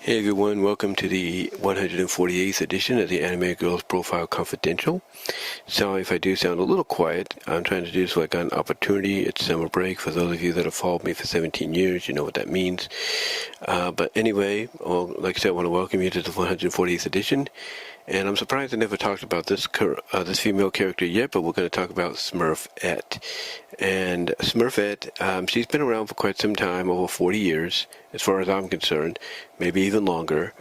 Hey everyone, welcome to the 148th edition of the Anime Girls Profile Confidential. Sorry if I do sound a little quiet. I'm trying to do this like an opportunity. It's summer break. For those of you that have followed me for 17 years, you know what that means. But anyway, like I said, I want to welcome you to the 148th edition. And I'm surprised I never talked about this female character yet, but we're going to talk about Smurfette. And Smurfette, she's been around for quite some time, over 40 years, as far as I'm concerned, maybe even longer,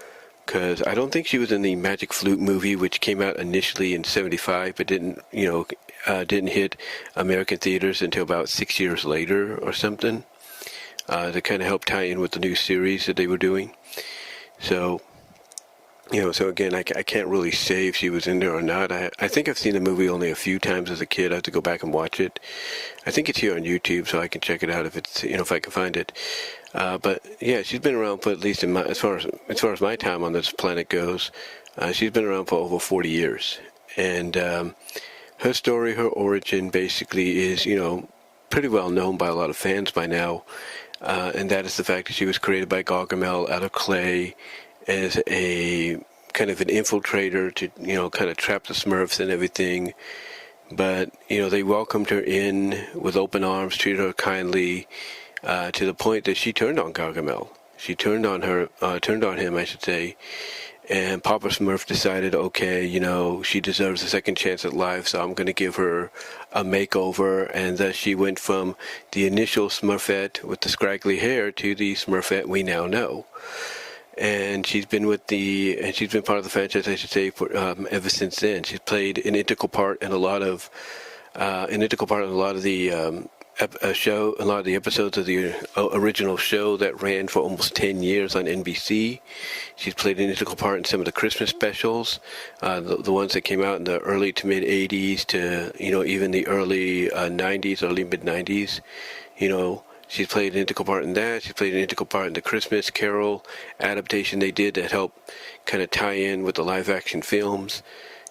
because I don't think she was in the Magic Flute movie, which came out initially in '75, but didn't hit American theaters until about 6 years later or something, to kind of help tie in with the new series that they were doing. So again, I can't really say if she was in there or not. I think I've seen the movie only a few times as a kid. I have to go back and watch it. I think it's here on YouTube, so I can check it out if it's, if I can find it. But yeah, she's been around for at least as far as my time on this planet goes. She's been around for over 40 years, and her story, her origin, basically is pretty well known by a lot of fans by now, and that is the fact that she was created by Gargamel out of clay as a kind of an infiltrator to kind of trap the Smurfs and everything. But they welcomed her in with open arms, treated her kindly, to the point that she turned on Gargamel. She turned on him, I should say. And Papa Smurf decided, okay, she deserves a second chance at life, so I'm going to give her a makeover. And thus she went from the initial Smurfette with the scraggly hair to the Smurfette we now know. And she's been part of the franchise, I should say, for ever since then. She's played an integral part in a lot of the episodes of the original show that ran for almost 10 years on NBC. She's played an integral part in some of the Christmas specials, the ones that came out in the early to mid 80s to even the early 90s, early mid 90s. She's played an integral part in that. She's played an integral part in the Christmas Carol adaptation they did that helped kind of tie in with the live-action films.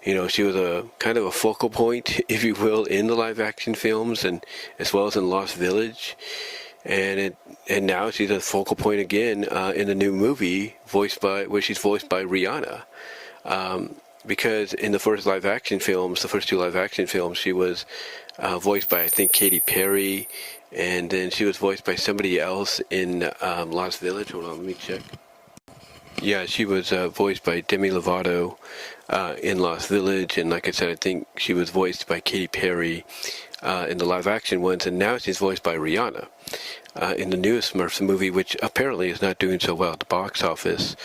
She was a kind of a focal point, if you will, in the live-action films, and as well as in Lost Village. And now she's a focal point again in the new movie, where she's voiced by Rihanna. Because in the first two live-action films, she was voiced by, I think, Katy Perry, and then she was voiced by somebody else in Lost Village. Hold on, let me check. Yeah, she was voiced by Demi Lovato in Lost Village, and like I said, I think she was voiced by Katy Perry in the live-action ones, and now she's voiced by Rihanna in the newest Smurfs movie, which apparently is not doing so well at the box office.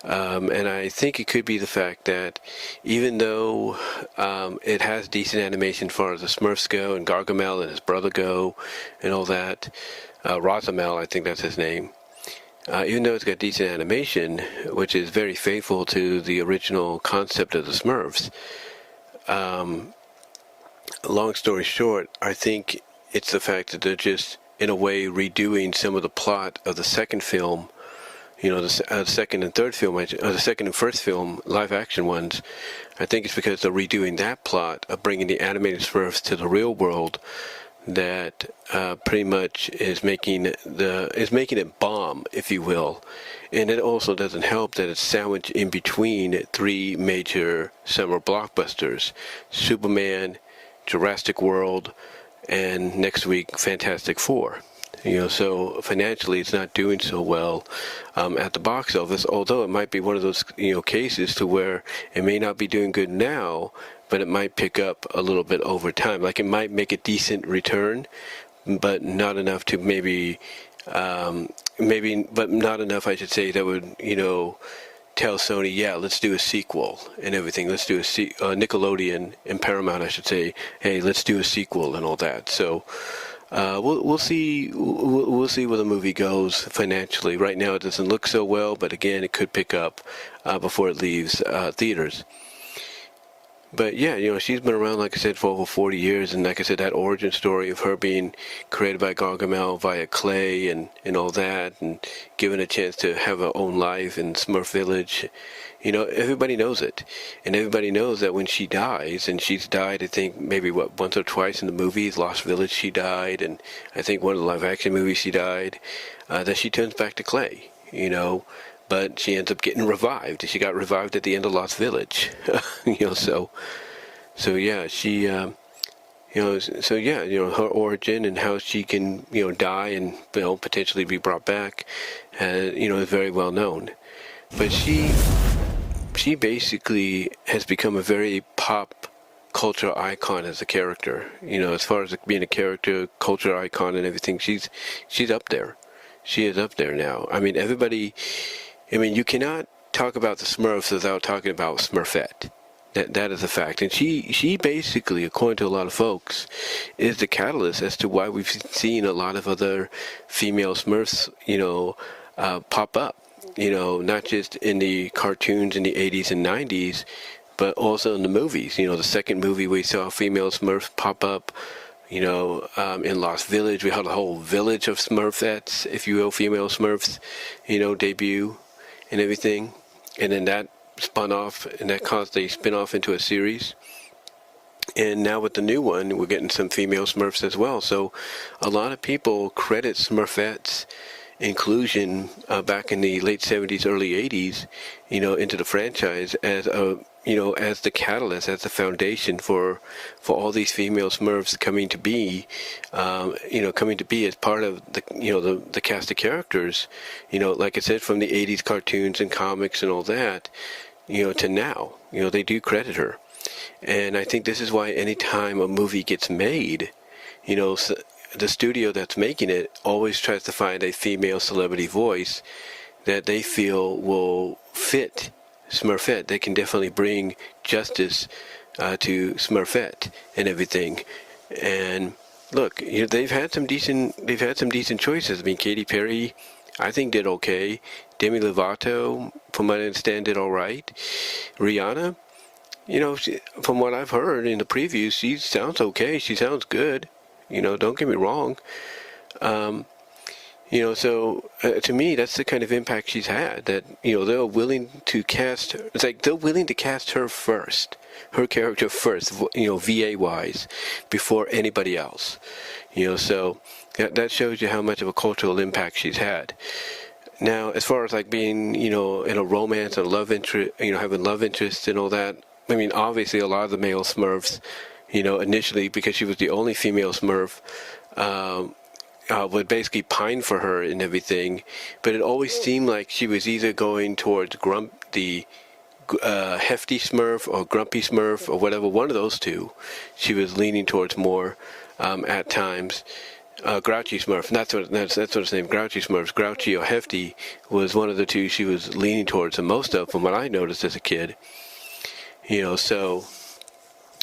And I think it could be the fact that even though it has decent animation as far as the Smurfs go, and Gargamel and his brother go, and all that, Rosamel, I think that's his name, even though it's got decent animation, which is very faithful to the original concept of the Smurfs, long story short, I think it's the fact that they're just, in a way, redoing some of the plot of the second film, the second and third film, the second and first film, live-action ones. I think it's because they're redoing that plot of bringing the animated Smurfs to the real world that pretty much is making it bomb, if you will. And it also doesn't help that it's sandwiched in between three major summer blockbusters: Superman, Jurassic World, and next week, Fantastic Four. So financially it's not doing so well at the box office, although it might be one of those, cases to where it may not be doing good now, but it might pick up a little bit over time. Like it might make a decent return, but not enough to but not enough, I should say, that would, tell Sony, yeah, let's do a sequel and everything. Let's do Nickelodeon and Paramount, I should say, hey, let's do a sequel and all that. So we'll see where the movie goes financially. Right now, it doesn't look so well, but again, it could pick up before it leaves theaters. But yeah, she's been around, like I said, for over 40 years, and like I said, that origin story of her being created by Gargamel via clay and all that, and given a chance to have her own life in Smurf Village, everybody knows it. And everybody knows that when she dies, and she's died, I think, maybe, once or twice in the movies, Lost Village she died, and I think one of the live-action movies she died, that she turns back to clay, but she ends up getting revived. She got revived at the end of Lost Village. So yeah, she, her origin and how she can, die and, potentially be brought back, is very well known. But she basically has become a very pop culture icon as a character. As far as being a character, culture icon and everything, she's up there. She is up there now. I mean, you cannot talk about the Smurfs without talking about Smurfette. That is a fact. And she basically, according to a lot of folks, is the catalyst as to why we've seen a lot of other female Smurfs, pop up. Not just in the cartoons in the 80s and 90s, but also in the movies. The second movie we saw female Smurfs pop up. In Lost Village, we had a whole village of Smurfettes, if you will, female Smurfs, debut and everything. And then that spun off, and that caused a spin-off into a series. And now with the new one, we're getting some female Smurfs as well. So a lot of people credit Smurfette's inclusion back in the late 70s, early 80s, into the franchise as as the catalyst, as the foundation for all these female Smurfs coming to be as part of the cast of characters, like I said, from the 80s cartoons and comics and all that, to now, they do credit her. And I think this is why anytime a movie gets made, the studio that's making it always tries to find a female celebrity voice that they feel will fit Smurfette. They can definitely bring justice to Smurfette and everything. And look, they've had some decent choices. I mean, Katy Perry, I think, did okay. Demi Lovato, from what I understand, did all right. Rihanna, from what I've heard in the previews, she sounds okay. She sounds good. Don't get me wrong. So to me, that's the kind of impact she's had, that, they're willing to cast her. It's like they're willing to cast her first, her character first, VA-wise, before anybody else. So that shows you how much of a cultural impact she's had. Now, as far as like being, in a romance and love interest, having love interests and all that, I mean, obviously a lot of the male Smurfs, initially, because she was the only female Smurf, would basically pine for her and everything, but it always seemed like she was either going towards the hefty Smurf or grumpy Smurf or whatever, one of those two she was leaning towards more at times. Grouchy Smurf, that's what his name, Grouchy Smurfs, Grouchy or Hefty was one of the two she was leaning towards the most of, from what I noticed as a kid. So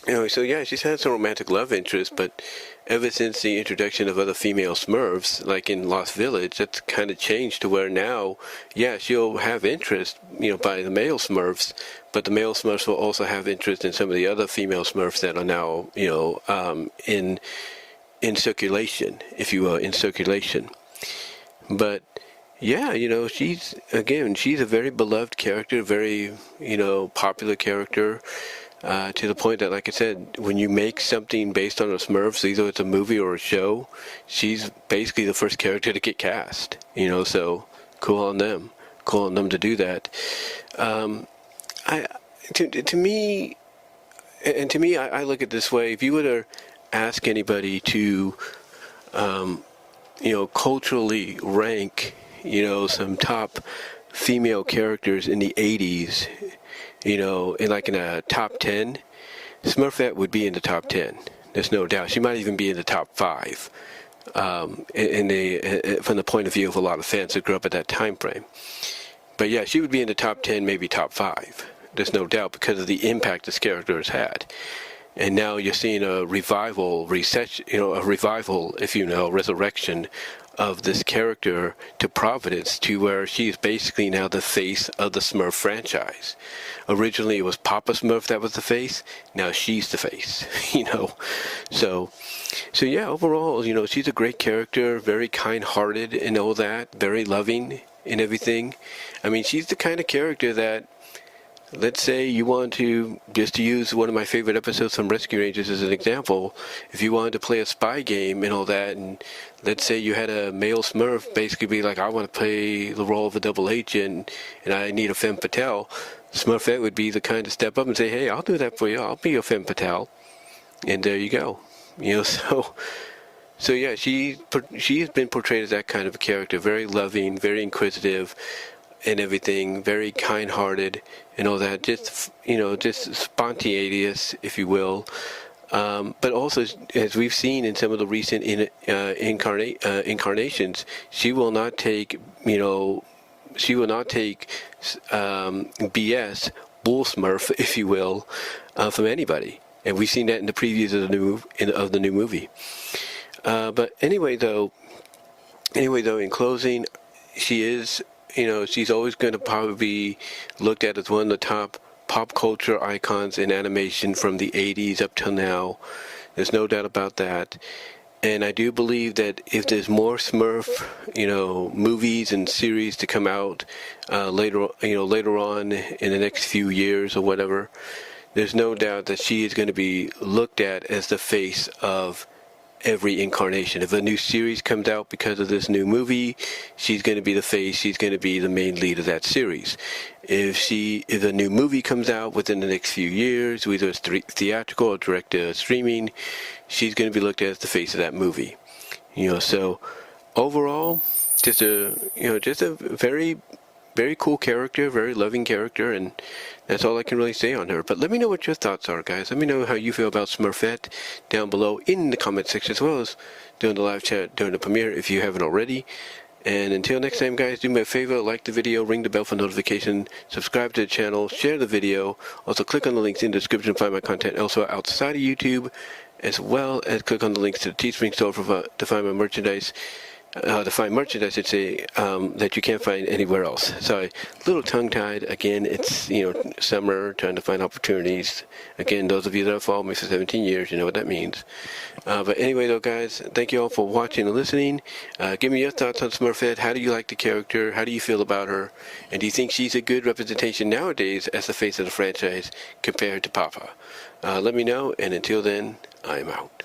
yeah, she's had some romantic love interest, but ever since the introduction of other female Smurfs, like in Lost Village, that's kind of changed to where now, yeah, she'll have interest, by the male Smurfs, but the male Smurfs will also have interest in some of the other female Smurfs that are now, in circulation, if you will, in circulation. But yeah, she's a very beloved character, very, popular character. To the point that, like I said, when you make something based on a Smurfs, either it's a movie or a show, she's basically the first character to get cast. So cool on them to do that. To me, I look at it this way: if you were to ask anybody to, culturally rank, some top female characters in the 80s. In a top 10, Smurfette would be in the top 10. There's no doubt. She might even be in the top 5, from the point of view of a lot of fans that grew up at that time frame. But yeah, she would be in the top 10, maybe top 5. There's no doubt, because of the impact this character has had. And now you're seeing a revival, resurrection of this character to providence, to where she is basically now the face of the Smurf franchise. Originally it was Papa Smurf that was the face, now she's the face, So yeah, overall, she's a great character, very kind-hearted and all that, very loving and everything. I mean, she's the kind of character that let's say you want to, just to use one of my favorite episodes from Rescue Rangers as an example, if you wanted to play a spy game and all that, and let's say you had a male Smurf basically be like, I want to play the role of a double agent and I need a femme fatale, Smurfette would be the kind to step up and say, hey, I'll do that for you, I'll be your femme fatale. And there you go. So yeah, she has been portrayed as that kind of a character, very loving, very inquisitive, and everything, very kind-hearted, and all that. Just spontaneous, if you will. But also, as we've seen in some of the recent incarnations, she will not take BS, bull Smurf, if you will, from anybody. And we've seen that in the previews of the new movie. But anyway, though, in closing, she is, she's always going to probably be looked at as one of the top pop culture icons in animation from the 80s up till now. There's no doubt about that. And I do believe that if there's more Smurf, movies and series to come out later on in the next few years or whatever, there's no doubt that she is going to be looked at as the face of every incarnation. If a new series comes out because of this new movie, she's going to be the face, she's going to be the main lead of that series. If a new movie comes out within the next few years, whether it's theatrical or direct streaming, she's going to be looked at as the face of that movie. So overall, just a very, very cool character, very loving character, and that's all I can really say on her. But let me know what your thoughts are, guys. Let me know how you feel about Smurfette down below in the comment section, as well as during the live chat during the premiere if you haven't already. And until next time, guys, do me a favor, like the video, ring the bell for notification, subscribe to the channel, share the video. Also, click on the links in the description to find my content elsewhere outside of YouTube, as well as click on the links to the Teespring store to find my merchandise. To find merchandise, I'd say, that you can't find anywhere else. Sorry, a little tongue-tied. Again, it's, summer, trying to find opportunities. Again, those of you that have followed me for 17 years, you know what that means. But anyway, though, guys, thank you all for watching and listening. Give me your thoughts on Smurfette. How do you like the character? How do you feel about her? And do you think she's a good representation nowadays as the face of the franchise compared to Papa? Let me know, and until then, I'm out.